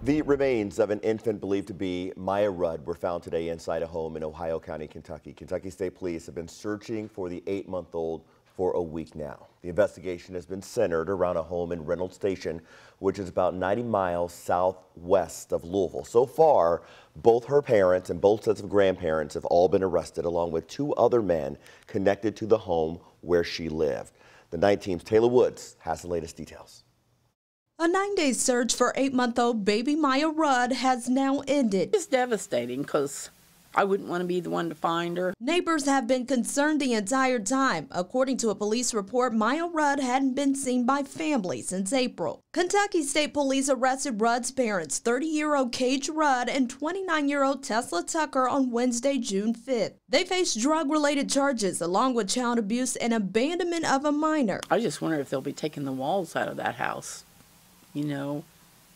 The remains of an infant believed to be Maya Rudd were found today inside a home in Ohio County, Kentucky. Kentucky State Police have been searching for the 8-month-old for a week now. The investigation has been centered around a home in Reynolds Station, which is about 90 miles southwest of Louisville. So far, both her parents and both sets of grandparents have all been arrested, along with 2 other men connected to the home where she lived. The 9 Team's Taylor Woods has the latest details. A 9-day search for 8-month-old baby Maya Rudd has now ended. It's devastating because I wouldn't want to be the one to find her. Neighbors have been concerned the entire time. According to a police report, Maya Rudd hadn't been seen by family since April. Kentucky State Police arrested Rudd's parents, 30-year-old Cage Rudd and 29-year-old Tesla Tucker, on Wednesday, June 5th. They faced drug-related charges along with child abuse and abandonment of a minor. I just wonder if they'll be taking the walls out of that house. You know,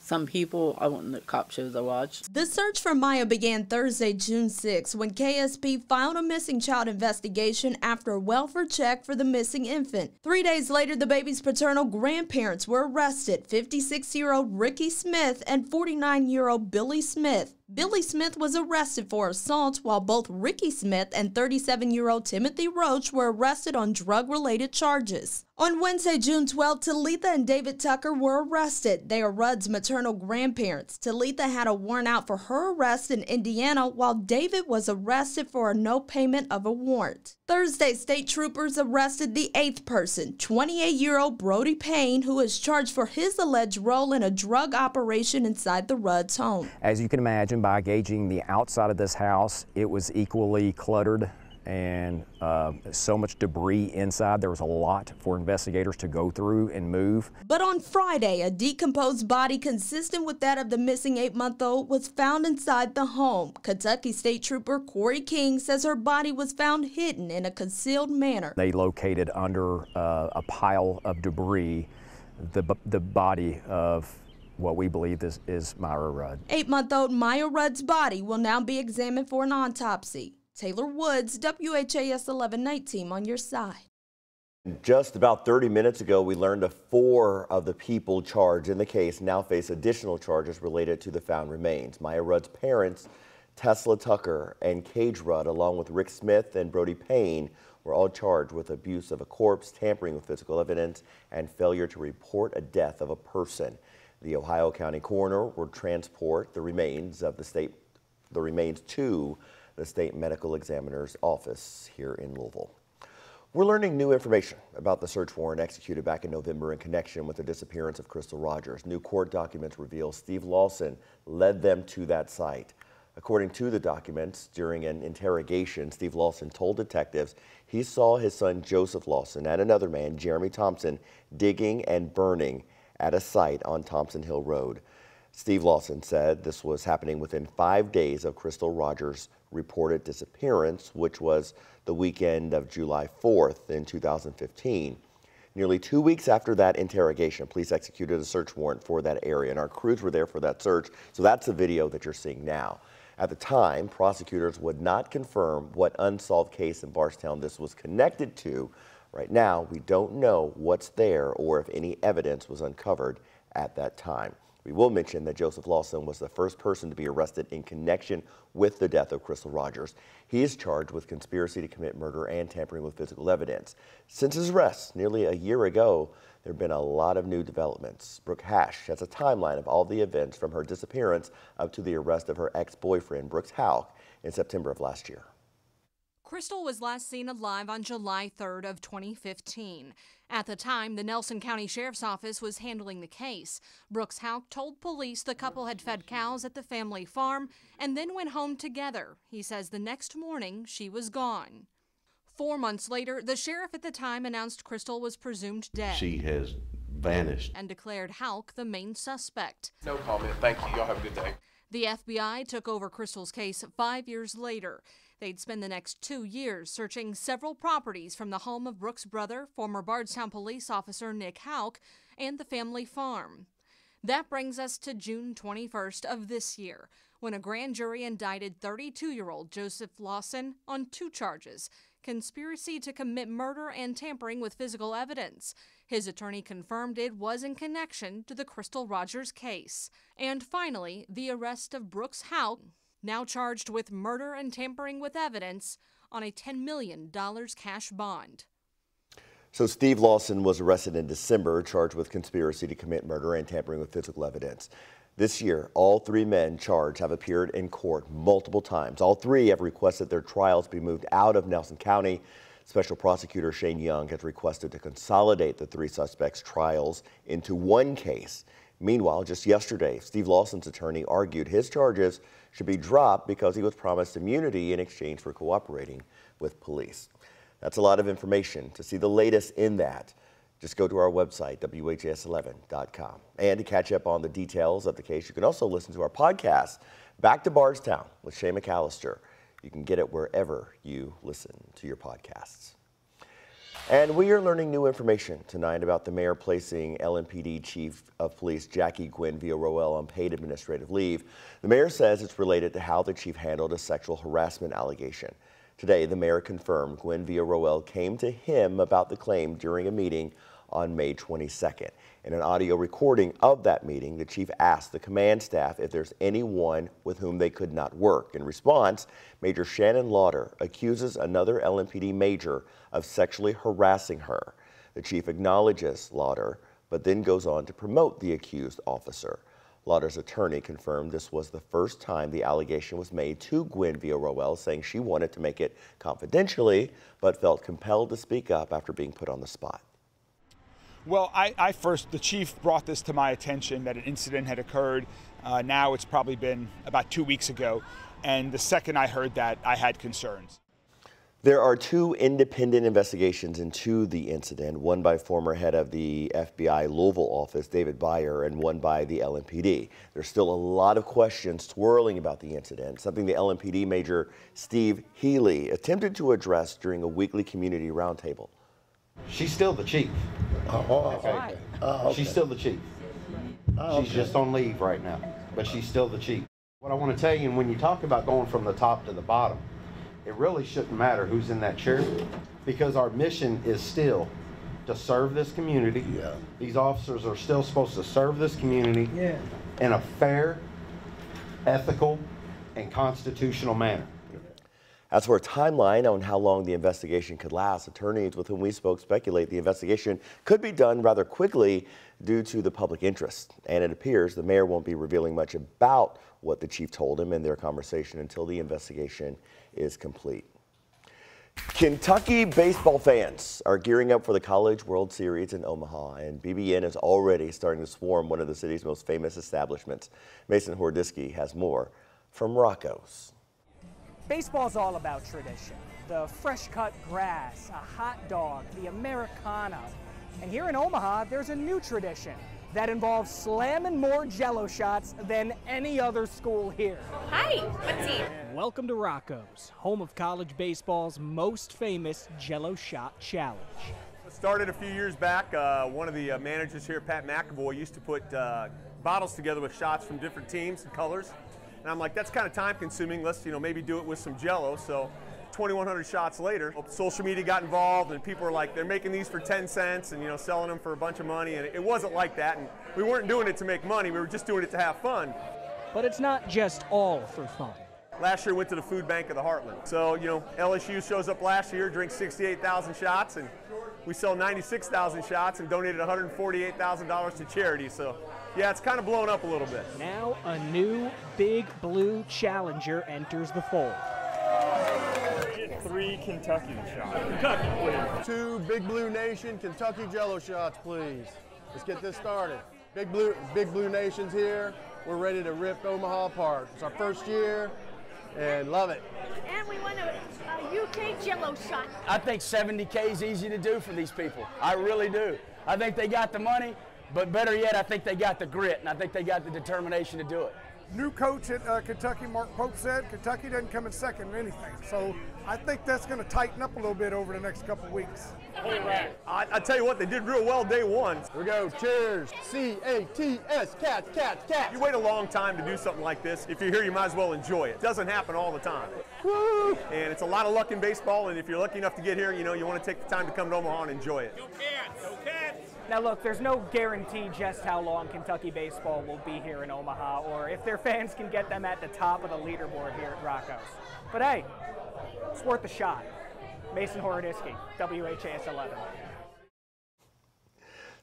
some people, I want the cop shows I watched. The search for Maya began Thursday, June 6, when KSP filed a missing child investigation after a welfare check for the missing infant. 3 days later, the baby's paternal grandparents were arrested, 56-year-old Ricky Smith and 49-year-old Billy Smith. Billy Smith was arrested for assault, while both Ricky Smith and 37-year-old Timothy Roach were arrested on drug-related charges. On Wednesday, June 12, Talitha and David Tucker were arrested. They are Rudd's maternal grandparents. Talitha had a warrant out for her arrest in Indiana, while David was arrested for a no payment of a warrant. Thursday, state troopers arrested the 8th person, 28-year-old Brody Payne, who is charged for his alleged role in a drug operation inside the Rudds' home. As you can imagine, by gauging the outside of this house, it was equally cluttered and so much debris inside. There was a lot for investigators to go through and move. But on Friday, a decomposed body consistent with that of the missing 8-month-old was found inside the home. Kentucky State Trooper Corey King says her body was found hidden in a concealed manner. They located under a pile of debris the body of what we believe is Maya Rudd. 8-month-old Maya Rudd's body will now be examined for an autopsy. Taylor Woods, WHAS11 Night Team, on your side. Just about 30 minutes ago, we learned that 4 of the people charged in the case now face additional charges related to the found remains. Maya Rudd's parents, Tesla Tucker and Cage Rudd, along with Rick Smith and Brody Payne, were all charged with abuse of a corpse, tampering with physical evidence, and failure to report a death of a person. The Ohio County coroner will transport the remains to the state medical examiner's office here in Louisville. We're learning new information about the search warrant executed back in November in connection with the disappearance of Crystal Rogers. New court documents reveal Steve Lawson led them to that site. According to the documents, during an interrogation, Steve Lawson told detectives he saw his son Joseph Lawson and another man, Jeremy Thompson, digging and burning at a site on Thompson Hill Road. Steve Lawson said this was happening within 5 days of Crystal Rogers' reported disappearance, which was the weekend of July 4th in 2015. Nearly 2 weeks after that interrogation, police executed a search warrant for that area, and our crews were there for that search. So that's the video that you're seeing now. At the time, prosecutors would not confirm what unsolved case in Bardstown this was connected to. Right now, we don't know what's there or if any evidence was uncovered at that time. We will mention that Joseph Lawson was the first person to be arrested in connection with the death of Crystal Rogers. He is charged with conspiracy to commit murder and tampering with physical evidence. Since his arrest nearly a year ago, there have been a lot of new developments. Brooke Hash has a timeline of all the events from her disappearance up to the arrest of her ex-boyfriend, Brooks Houck, in September of last year. Crystal was last seen alive on July 3rd of 2015. At the time, the Nelson County Sheriff's Office was handling the case. Brooks Houck told police the couple had fed cows at the family farm and then went home together. He says the next morning she was gone. 4 months later, the sheriff at the time announced Crystal was presumed dead. She has vanished. And declared Houck the main suspect. No comment. Thank you. Y'all have a good day. The FBI took over Crystal's case 5 years later. They'd spend the next 2 years searching several properties from the home of Brooks' brother, former Bardstown police officer Nick Houck, and the family farm. That brings us to June 21st of this year, when a grand jury indicted 32-year-old Joseph Lawson on 2 charges: conspiracy to commit murder and tampering with physical evidence. His attorney confirmed it was in connection to the Crystal Rogers case. And finally, the arrest of Brooks Houck, now charged with murder and tampering with evidence on a $10 million cash bond. So Steve Lawson was arrested in December, charged with conspiracy to commit murder and tampering with physical evidence. This year, all three men charged have appeared in court multiple times. All three have requested their trials be moved out of Nelson County. Special Prosecutor Shane Young has requested to consolidate the three suspects' trials into one case. Meanwhile, just yesterday, Steve Lawson's attorney argued his charges should be dropped because he was promised immunity in exchange for cooperating with police. That's a lot of information. To see the latest in that, just go to our website, WHAS11.com. And to catch up on the details of the case, you can also listen to our podcast, Back to Bardstown with Shay McAllister. You can get it wherever you listen to your podcasts. And we are learning new information tonight about the mayor placing LMPD Chief of Police Jackie Gwen Villarroel on paid administrative leave. The mayor says it's related to how the chief handled a sexual harassment allegation. Today, the mayor confirmed Gwen Villarroel came to him about the claim during a meeting on May 22nd. In an audio recording of that meeting, the chief asked the command staff if there's anyone with whom they could not work. In response, Major Shannon Lauder accuses another LMPD major of sexually harassing her. The chief acknowledges Lauder, but then goes on to promote the accused officer. Lauder's attorney confirmed this was the first time the allegation was made to Gwen Villarroel, saying she wanted to make it confidentially, but felt compelled to speak up after being put on the spot. Well, the chief brought this to my attention that an incident had occurred. Now it's probably been about 2 weeks ago. And the second I heard that, I had concerns. There are two independent investigations into the incident, one by former head of the FBI Louisville office, David Byer, and one by the LMPD. There's still a lot of questions swirling about the incident, something the LMPD Major Steve Healy attempted to address during a weekly community roundtable. She's still the chief. Okay. She's still the chief. She's just on leave right now, but she's still the chief. What I want to tell you, and when you talk about going from the top to the bottom, it really shouldn't matter who's in that chair, because our mission is still to serve this community. Yeah. These officers are still supposed to serve this community in a fair, ethical, and constitutional manner. As for a timeline on how long the investigation could last, attorneys with whom we spoke speculate the investigation could be done rather quickly due to the public interest. And it appears the mayor won't be revealing much about what the chief told him in their conversation until the investigation is complete. Kentucky baseball fans are gearing up for the College World Series in Omaha, and BBN is already starting to swarm one of the city's most famous establishments. Mason Hordisky has more from Rocco's. Baseball's all about tradition. The fresh-cut grass, a hot dog, the Americana. And here in Omaha, there's a new tradition that involves slamming more Jell-O shots than any other school here. Hi, what team? Welcome to Rocco's, home of college baseball's most famous Jell-O shot challenge. It started a few years back. One of the managers here, Pat McAvoy, used to put bottles together with shots from different teams and colors. And I'm like, that's kind of time consuming. Let's, maybe do it with some Jell-O. So 2,100 shots later, social media got involved and people were like, they're making these for 10 cents and, selling them for a bunch of money. And it wasn't like that. And we weren't doing it to make money. We were just doing it to have fun. But it's not just all for fun. Last year, went to the food bank of the Heartland. So, LSU shows up last year, drinks 68,000 shots, and we sell 96,000 shots and donated $148,000 to charity. So, yeah, it's kind of blown up a little bit. Now a new Big Blue challenger enters the fold. 3 Kentucky shots. Kentucky, please. 2 Big Blue Nation Kentucky Jell-O shots, please. Let's get this started. Big Blue Nation's here. We're ready to rip Omaha apart. It's our first year, and love it. And we want a UK Jell-O shot. I think 70K is easy to do for these people. I really do. I think they got the money, but better yet, I think they got the grit, and I think they got the determination to do it. New coach at Kentucky, Mark Pope, said Kentucky doesn't come in second in anything. So I think that's going to tighten up a little bit over the next couple of weeks. I tell you what, they did real well day one. Here we go. Cheers. C-A-T-S. Cats, cats, cats. You wait a long time to do something like this. If you're here, you might as well enjoy it. It doesn't happen all the time. Woo! And it's a lot of luck in baseball, and if you're lucky enough to get here, you want to take the time to come to Omaha and enjoy it. Go Cats. Go Cats. Now look, there's no guarantee just how long Kentucky baseball will be here in Omaha, or if their fans can get them at the top of the leaderboard here at Rocco's. But hey, it's worth a shot. Mason Horodisky, WHAS11.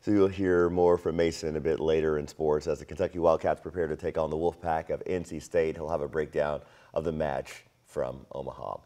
So you'll hear more from Mason a bit later in sports as the Kentucky Wildcats prepare to take on the Wolfpack of NC State. He'll have a breakdown of the match from Omaha.